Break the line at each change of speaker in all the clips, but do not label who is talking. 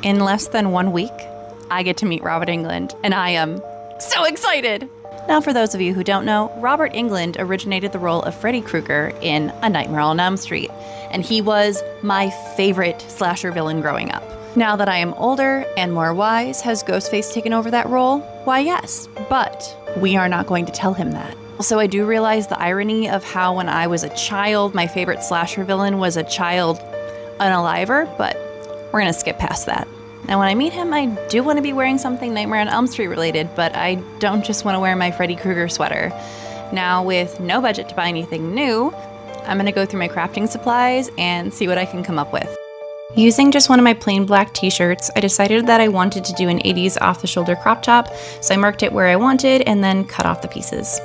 In less than 1 week, I get to meet Robert Englund, and I am so excited! Now, for those of you who don't know, Robert Englund originated the role of Freddy Krueger in A Nightmare on Elm Street, and he was my favorite slasher villain growing up. Now that I am older and more wise, has Ghostface taken over that role? Why, yes, but we are not going to tell him that. Also, I do realize the irony of how when I was a child, my favorite slasher villain was a child unaliver, but we're gonna skip past that. Now, when I meet him, I do want to be wearing something Nightmare on Elm Street related, but I don't just want to wear my Freddy Krueger sweater. Now, with no budget to buy anything new, I'm gonna go through my crafting supplies and see what I can come up with. Using just one of my plain black t-shirts, I decided that I wanted to do an 80s off-the-shoulder crop top, so I marked it where I wanted and then cut off the pieces.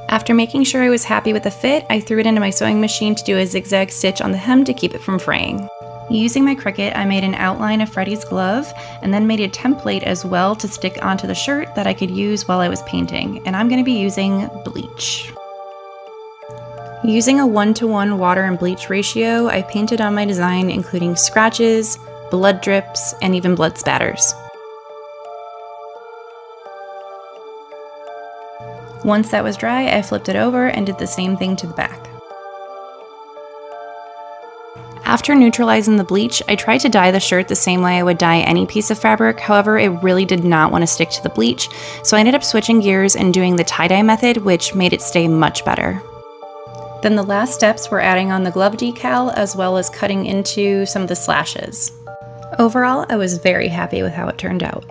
After making sure I was happy with the fit, I threw it into my sewing machine to do a zigzag stitch on the hem to keep it from fraying. Using my Cricut, I made an outline of Freddy's glove and then made a template as well to stick onto the shirt that I could use while I was painting, and I'm going to be using bleach. Using a 1-to-1 water and bleach ratio, I painted on my design including scratches, blood drips, and even blood spatters. Once that was dry, I flipped it over and did the same thing to the back. After neutralizing the bleach, I tried to dye the shirt the same way I would dye any piece of fabric, however, it really did not want to stick to the bleach, so I ended up switching gears and doing the tie-dye method, which made it stay much better. Then the last steps were adding on the glove decal as well as cutting into some of the slashes. Overall, I was very happy with how it turned out.